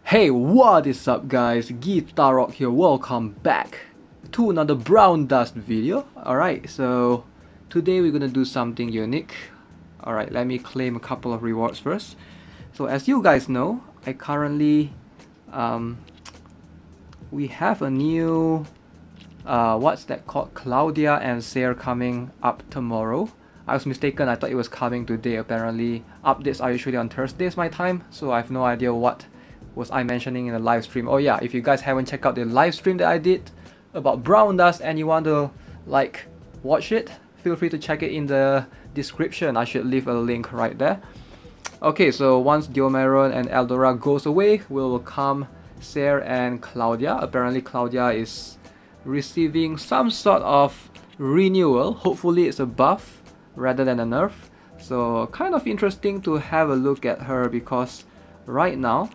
Hey, what is up guys, Guitarrock here, welcome back to another Brown Dust video. Alright, so today we're gonna do something unique. Alright, let me claim a couple of rewards first. So as you guys know, I currently, we have a new, what's that called, Claudia and Sayer coming up tomorrow. I was mistaken, I thought it was coming today. Apparently, updates are usually on Thursdays my time, so I have no idea what was I mentioning in the live stream. Oh yeah, if you guys haven't checked out the live stream that I did about Brown Dust and you want to like watch it, feel free to check it in the description. I should leave a link right there. Okay, so once Diomeron and Eldora goes away, we'll welcome Sayer and Claudia. Apparently Claudia is receiving some sort of renewal. Hopefully it's a buff rather than a nerf. So kind of interesting to have a look at her, because right now,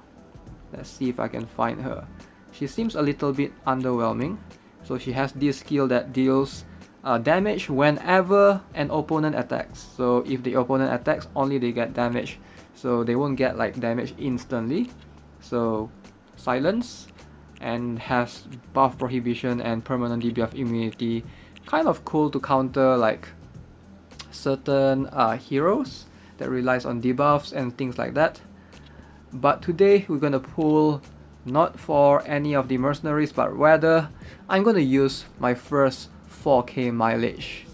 let's see if I can find her. She seems a little bit underwhelming. So she has this skill that deals damage whenever an opponent attacks. So if the opponent attacks, only they get damage. So they won't get like damage instantly. So silence, and has buff prohibition and permanent debuff immunity. Kind of cool to counter like certain heroes that relies on debuffs and things like that. But today we're gonna pull not for any of the mercenaries, but rather I'm gonna use my first 4K mileage.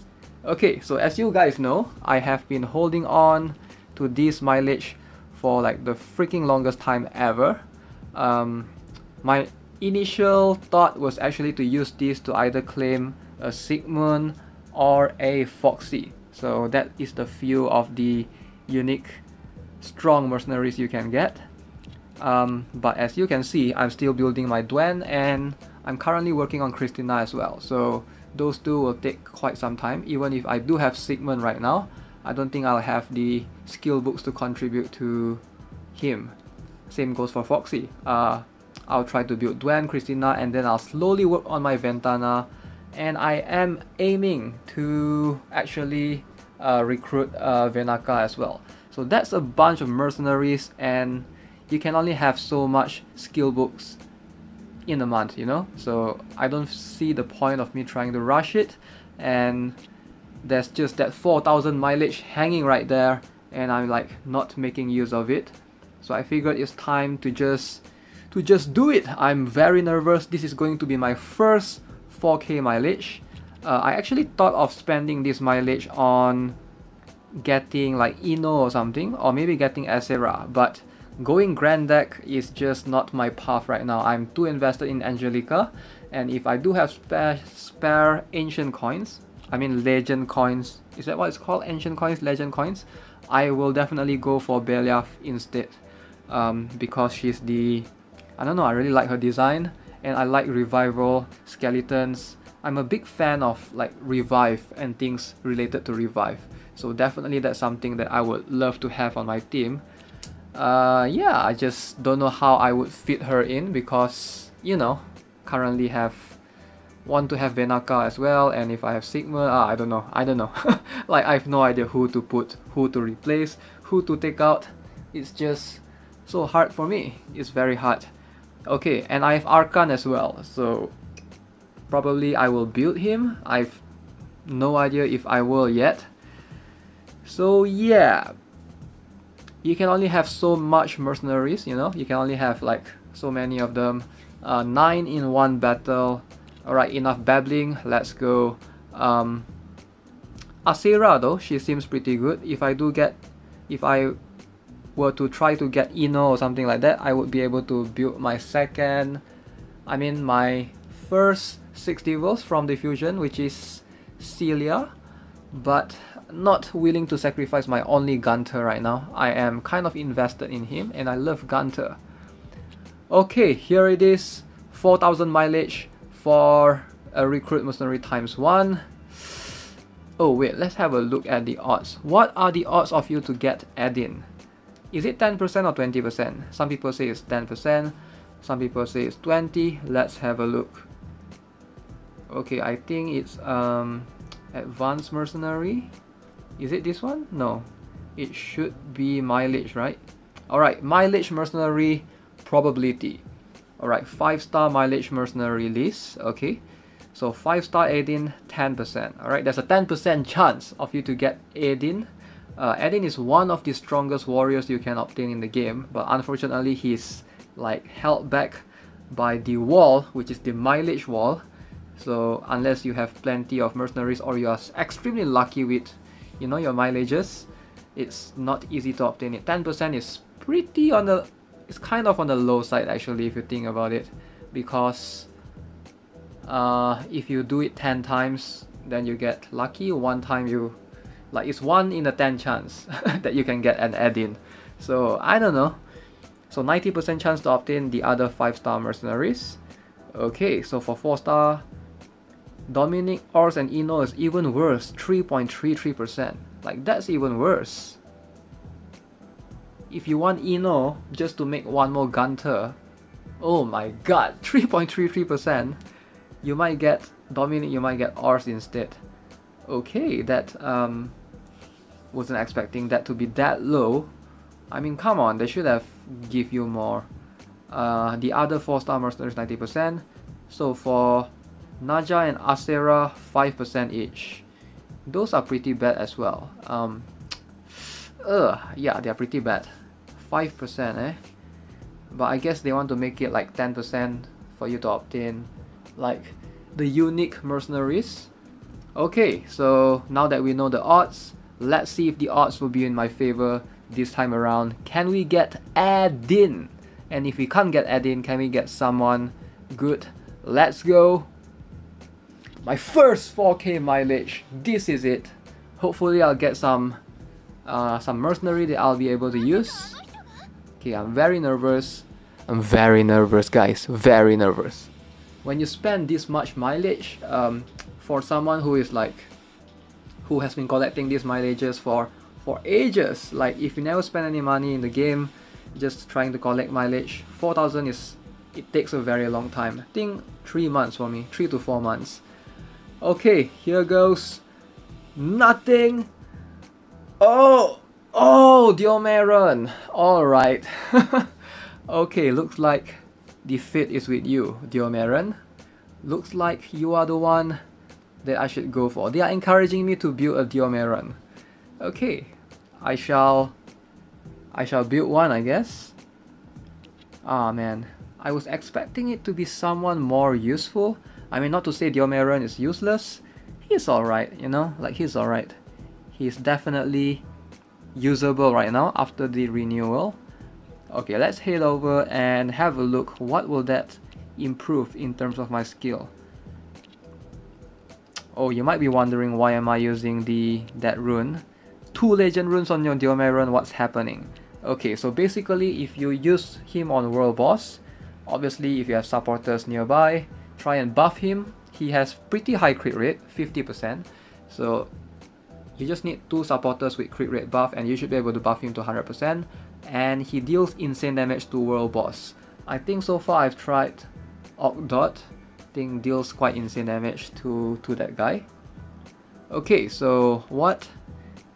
Okay, so as you guys know, I have been holding on to this mileage for like the freaking longest time ever. My initial thought was actually to use this to either claim a Sigmund or a Foxy. So that is the few of the unique strong mercenaries you can get. But as you can see, I'm still building my Duen, and I'm currently working on Christina as well. So those two will take quite some time. Even if I do have Sigmund right now, I don't think I'll have the skill books to contribute to him. Same goes for Foxy. I'll try to build Duen, Christina, and then I'll slowly work on my Ventana. And I am aiming to actually recruit Venaka as well. So that's a bunch of mercenaries, and you can only have so much skill books in a month, you know? So I don't see the point of me trying to rush it, and there's just that 4,000 mileage hanging right there, and I'm like not making use of it. So I figured it's time to just do it. I'm very nervous. This is going to be my first 4K mileage. I actually thought of spending this mileage on getting like Ino or something, or maybe getting Acera, but going Grand Deck is just not my path right now. I'm too invested in Angelica, and if I do have spare ancient coins, I mean legend coins, is that what it's called? Ancient coins, legend coins? I will definitely go for Beliaf instead, because she's the, I don't know, I really like her design, and I like revival skeletons. I'm a big fan of like revive and things related to revive. So definitely that's something that I would love to have on my team. Yeah, I just don't know how I would fit her in, because, you know, currently want to have Venaka as well, and if I have Sigma, I don't know. Like I have no idea who to put, who to replace, who to take out. It's just so hard for me. It's very hard. Okay, and I have Arkan as well, so probably I will build him. I've no idea if I will yet. So yeah, you can only have so much mercenaries, you know, you can only have like so many of them. 9 in one battle. Alright, enough babbling, let's go. Acera though, she seems pretty good. If I were to try to get Ino or something like that, I would be able to build my my first 6 devils from the fusion, which is Celia, but not willing to sacrifice my only Gunter right now. I am kind of invested in him, and I love Gunter. Okay, here it is, 4,000 mileage for a recruit mercenary ×1. Oh wait, let's have a look at the odds. What are the odds of you to get Edin? Is it 10% or 20%? Some people say it's 10%, some people say it's 20%. Let's have a look. Okay, I think it's advanced mercenary. Is it this one? No, it should be mileage, right? Alright, mileage mercenary probability. Alright, 5-star mileage mercenary list. Okay, so 5-star Aidin, 10%. Alright, there's a 10% chance of you to get Aidin. Aidin is one of the strongest warriors you can obtain in the game, but unfortunately he's like held back by the wall, which is the mileage wall. So unless you have plenty of mercenaries or you are extremely lucky with, you know, your mileages, it's not easy to obtain it. 10% is pretty on the, it's kind of on the low side actually if you think about it, because if you do it 10 times, then you get lucky. One time you, like, it's 1 in a 10 chance that you can get an add-in. So I don't know. So 90% chance to obtain the other 5-star mercenaries. Okay, so for 4-star, Dominic, Ors, and Eno is even worse, 3.33%. Like, that's even worse. If you want Eno just to make one more Gunter, oh my god, 3.33%. You might get Dominic, you might get Ors instead. Okay, that wasn't expecting that to be that low. I mean, come on, they should have give you more. The other 4-star mercenaries 90%. So for Naja and Asera, 5% each. Those are pretty bad as well. Yeah, they are pretty bad. 5%, eh? But I guess they want to make it like 10% for you to obtain like the unique mercenaries. Okay, so now that we know the odds, let's see if the odds will be in my favor this time around. Can we get Aidin? And if we can't get Aidin, can we get someone good? Let's go. My first 4K mileage. This is it. Hopefully I'll get some mercenary that I'll be able to use. Okay, I'm very nervous. I'm very nervous, guys. Very nervous. When you spend this much mileage, for someone who is like, who has been collecting these mileages for ages, like if you never spend any money in the game, just trying to collect mileage, 4,000 is, it takes a very long time. I think 3 months for me, 3 to 4 months. Okay, here goes. Nothing. Oh, Diomeron. Alright. Okay, looks like the fate is with you, Diomeron. Looks like you are the one that I should go for. They are encouraging me to build a Diomeron. Okay, I shall build one, I guess. Ah man, I was expecting it to be someone more useful. I mean, not to say Diomeron is useless. He's alright, you know, like he's alright. He's definitely usable right now after the renewal. Okay, let's head over and have a look. What will that improve in terms of my skill? Oh, you might be wondering why am I using that rune. 2 legend runes on your Diomeron, what's happening? Okay, so basically if you use him on world boss, obviously if you have supporters nearby, try and buff him. He has pretty high crit rate, 50%. So you just need 2 supporters with crit rate buff and you should be able to buff him to 100%. And he deals insane damage to world boss. I think so far I've tried Ogdot. I think deals quite insane damage to that guy. Okay, so what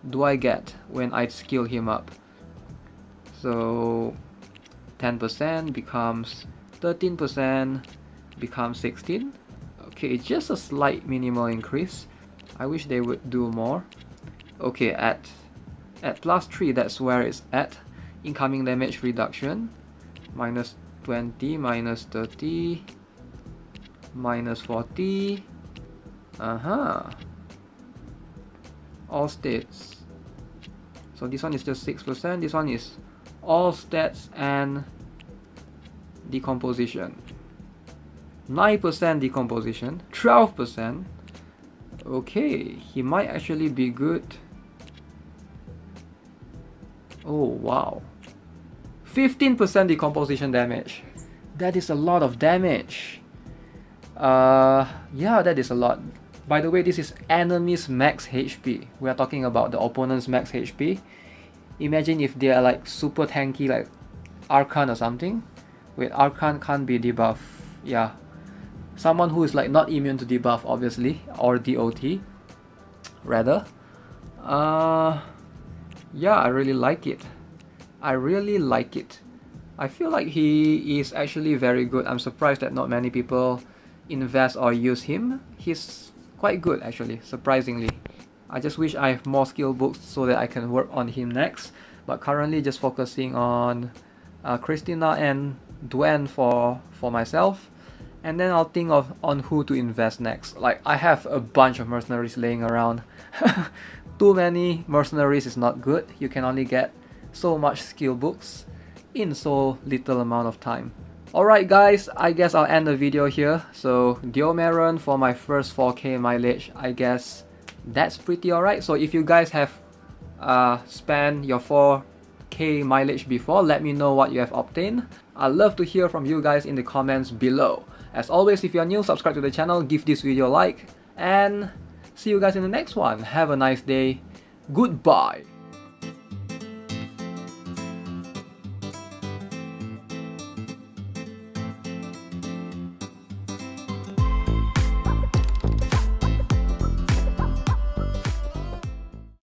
do I get when I skill him up? So 10% becomes 13%, becomes 16. Okay, just a slight minimal increase. I wish they would do more. Okay, at +3, that's where it's at. Incoming damage reduction, minus 20, minus 30, minus 40. All states. So this one is just 6%, this one is all stats and decomposition. 9% decomposition, 12%. Okay, he might actually be good. Oh wow, 15% decomposition damage. That is a lot of damage. Yeah, that is a lot. By the way, this is enemy's max HP. We are talking about the opponent's max HP. Imagine if they are like super tanky, like Archon or something. Wait, Archon can't be debuff. Yeah, someone who is like not immune to debuff, obviously, or DOT rather. Yeah, I really like it. I really like it. I feel like he is actually very good. I'm surprised that not many people invest or use him. He's quite good actually, surprisingly. I just wish I have more skill books so that I can work on him next. But currently just focusing on Christina and Dwayne for myself. And then I'll think of on who to invest next. Like, I have a bunch of mercenaries laying around. Too many mercenaries is not good. You can only get so much skill books in so little amount of time. Alright guys, I guess I'll end the video here. So Diomeron for my first 4k mileage, I guess that's pretty alright. So if you guys have spent your 4k mileage before, let me know what you have obtained. I'd love to hear from you guys in the comments below. As always, if you are new, subscribe to the channel, give this video a like, and see you guys in the next one. Have a nice day. Goodbye.